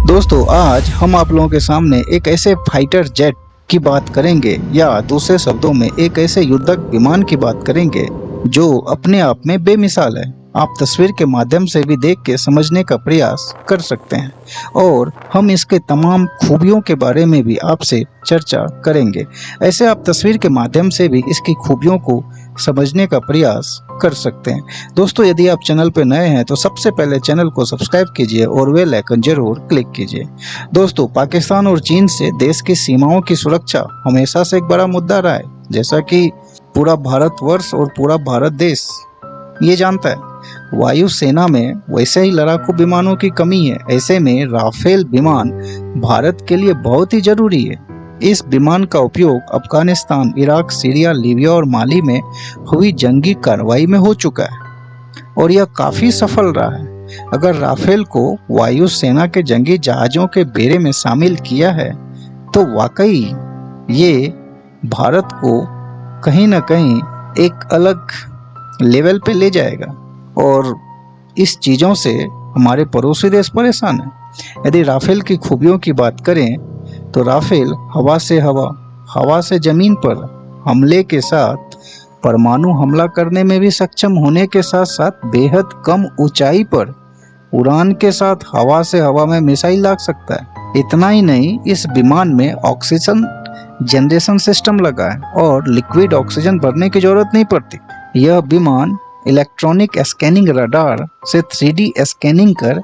दोस्तों आज हम आप लोगों के सामने एक ऐसे फाइटर जेट की बात करेंगे या दूसरे शब्दों में एक ऐसे युद्धक विमान की बात करेंगे जो अपने आप में बेमिसाल है। आप तस्वीर के माध्यम से भी देख के समझने का प्रयास कर सकते हैं और हम इसके तमाम खूबियों के बारे में भी आपसे चर्चा करेंगे। ऐसे आप तस्वीर के माध्यम से भी इसकी खूबियों को समझने का प्रयास कर सकते हैं। दोस्तों यदि आप चैनल पर नए हैं तो सबसे पहले चैनल को सब्सक्राइब कीजिए और बेल आइकन जरूर क्लिक कीजिए। दोस्तों पाकिस्तान और चीन से देश की सीमाओं की सुरक्षा हमेशा से एक बड़ा मुद्दा रहा है, जैसा कि पूरा भारतवर्ष और पूरा भारत देश ये जानता है। वायु सेना में वैसे ही लड़ाकू विमानों की कमी है, ऐसे में राफेल विमान भारत के लिए बहुत ही जरूरी है। इस विमान का उपयोग अफगानिस्तान, इराक, सीरिया, लीबिया और माली में हुई जंगी कार्रवाई में हो चुका है और यह काफी सफल रहा है। अगर राफेल को वायु सेना के जंगी जहाजों के बेड़े में शामिल किया है तो वाकई ये भारत को कहीं ना कहीं एक अलग लेवल पे ले जाएगा और इस चीज़ों से हमारे पड़ोसी देश परेशान है। यदि राफेल की खूबियों की बात करें तो राफेल हवा से हवा, हवा से जमीन पर हमले के साथ परमाणु हमला करने में भी सक्षम होने के साथ साथ बेहद कम ऊंचाई पर उड़ान के साथ हवा से हवा में मिसाइल दाग सकता है। इतना ही नहीं, इस विमान में ऑक्सीजन जनरेशन सिस्टम लगा है और लिक्विड ऑक्सीजन भरने की जरूरत नहीं पड़ती। यह विमान इलेक्ट्रॉनिक स्कैनिंग रडार से 3D स्कैनिंग कर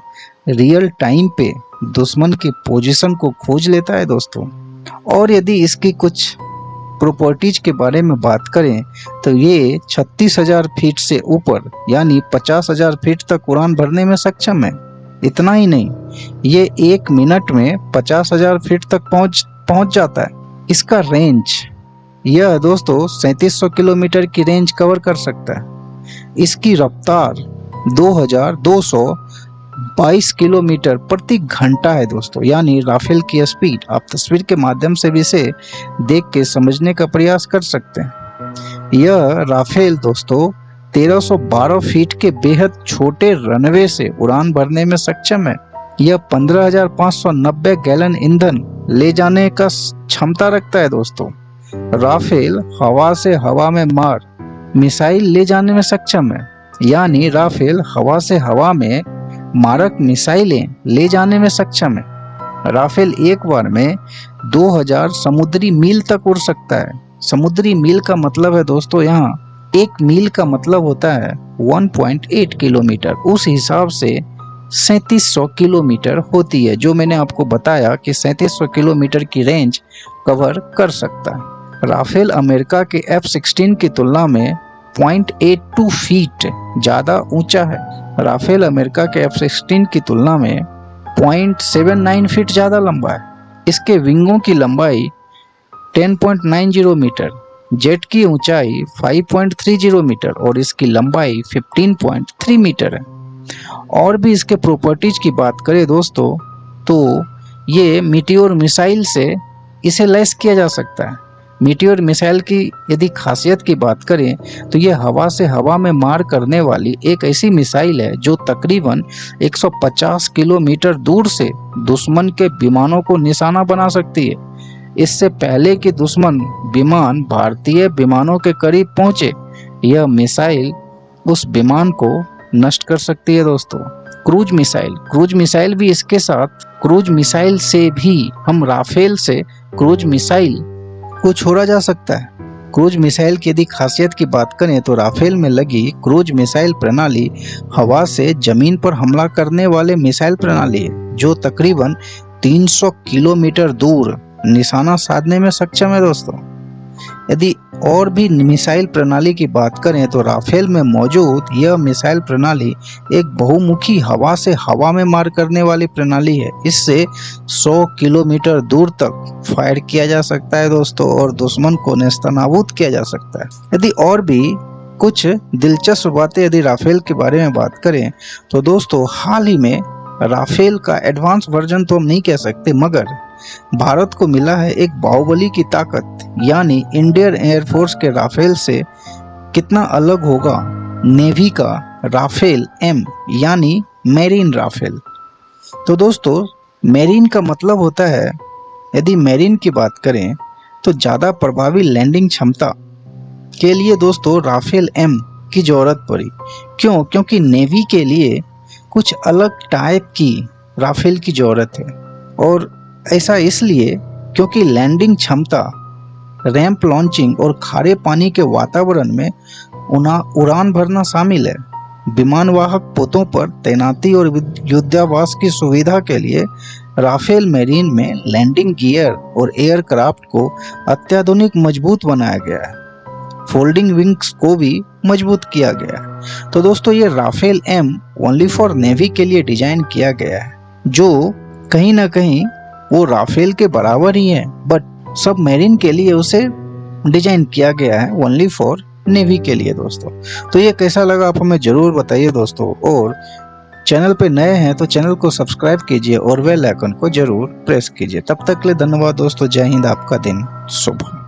रियल टाइम पे दुश्मन की पोजीशन को खोज लेता है दोस्तों। और यदि इसकी कुछ प्रॉपर्टीज के बारे में बात करें तो ये 36,000 फीट से ऊपर यानी 50,000 फीट तक उड़ान भरने में सक्षम है। इतना ही नहीं, ये 1 मिनट में 50,000 फीट तक पहुंच जाता है। इसका रेंज, यह दोस्तों 3700 किलोमीटर की रेंज कवर कर सकता है। इसकी रफ्तार 2222 किलोमीटर प्रति घंटा है दोस्तों, यानी राफेल की स्पीड। आप तस्वीर के माध्यम से भी इसे देख के समझने का प्रयास कर सकते हैं। यह राफेल दोस्तों 1312 फीट के बेहद छोटे रनवे से उड़ान भरने में सक्षम है। यह 15,590 गैलन ईंधन ले जाने का क्षमता रखता है दोस्तों। राफेल हवा से हवा में मार मिसाइल ले जाने में सक्षम है, यानी राफेल हवा से हवा में मारक मिसाइलें ले जाने में सक्षम है। राफेल एक बार में 2000 समुद्री मील तक उड़ सकता है। समुद्री मील का मतलब है दोस्तों, यहाँ 1 मील का मतलब होता है 1.8 किलोमीटर। उस हिसाब से 3700 किलोमीटर होती है, जो मैंने आपको बताया कि 3700 किलोमीटर की रेंज कवर कर सकता है। राफेल अमेरिका के F-16 की तुलना में 0.82 फीट ज़्यादा ऊंचा है। राफेल अमेरिका के F-16 की तुलना में 0.79 फीट ज़्यादा लंबा है। इसके विंगों की लंबाई 10.90 मीटर, जेट की ऊंचाई 5.30 मीटर और इसकी लंबाई 15.3 मीटर है। और भी इसके प्रॉपर्टीज की बात करें दोस्तों तो ये मीटियोर मिसाइल से इसे लैस किया जा सकता है। मीटियोर मिसाइल की यदि खासियत की बात करें तो ये हवा से हवा में मार करने वाली एक ऐसी मिसाइल है जो तकरीबन 150 किलोमीटर दूर से दुश्मन के विमानों को निशाना बना सकती है। इससे पहले कि दुश्मन विमान भारतीय विमानों के करीब पहुंचे, यह मिसाइल उस विमान को नष्ट कर सकती है दोस्तों। क्रूज मिसाइल भी इसके साथ, क्रूज मिसाइल से भी हम राफेल से क्रूज मिसाइल को छोड़ा जा सकता है। क्रूज मिसाइल की यदि खासियत की बात करें तो राफेल में लगी क्रूज मिसाइल प्रणाली हवा से जमीन पर हमला करने वाले मिसाइल प्रणाली है, जो तकरीबन 300 किलोमीटर दूर निशाना साधने में सक्षम है दोस्तों। यदि और भी मिसाइल प्रणाली की बात करें तो राफेल में मौजूद यह मिसाइल प्रणाली एक बहुमुखी हवा से हवा में मार करने वाली प्रणाली है। इससे 100 किलोमीटर दूर तक फायर किया जा सकता है दोस्तों और दुश्मन को नेस्तनाबूद किया जा सकता है। यदि और भी कुछ दिलचस्प बातें यदि राफेल के बारे में बात करें तो दोस्तों हाल ही में राफेल का एडवांस वर्जन तो हम नहीं कह सकते, मगर भारत को मिला है एक बाहुबली की ताकत, यानी इंडियन एयरफोर्स के राफेल से कितना अलग होगा नेवी का राफेल एम यानी मेरीन राफेल। तो दोस्तों मेरीन का मतलब होता है, यदि मेरीन की बात करें तो ज़्यादा प्रभावी लैंडिंग क्षमता के लिए दोस्तों राफेल एम की ज़रूरत पड़ी। क्यों? क्योंकि नेवी के लिए कुछ अलग टाइप की राफेल की ज़रूरत है, और ऐसा इसलिए क्योंकि लैंडिंग क्षमता, रैंप लॉन्चिंग और खारे पानी के वातावरण में उड़ान भरना शामिल है। विमानवाहक पोतों पर तैनाती और युद्धाभ्यास की सुविधा के लिए राफेल मेरीन में लैंडिंग गियर और एयरक्राफ्ट को अत्याधुनिक मजबूत बनाया गया है। फोल्डिंग विंग्स को भी मजबूत किया गया है। तो दोस्तों ये Rafale M only for navy के लिए डिजाइन किया गया है, जो कहीं ना कहीं वो राफेल के बराबर ही है, बट सब मेरीन के लिए उसे डिजाइन किया गया है ओनली फॉर नेवी के लिए दोस्तों। तो ये कैसा लगा आप हमें जरूर बताइए दोस्तों, और चैनल पे नए हैं तो चैनल को सब्सक्राइब कीजिए और बेल आइकन को जरूर प्रेस कीजिए। तब तक के लिए धन्यवाद दोस्तों। जय हिंद, आपका दिन शुभ हो।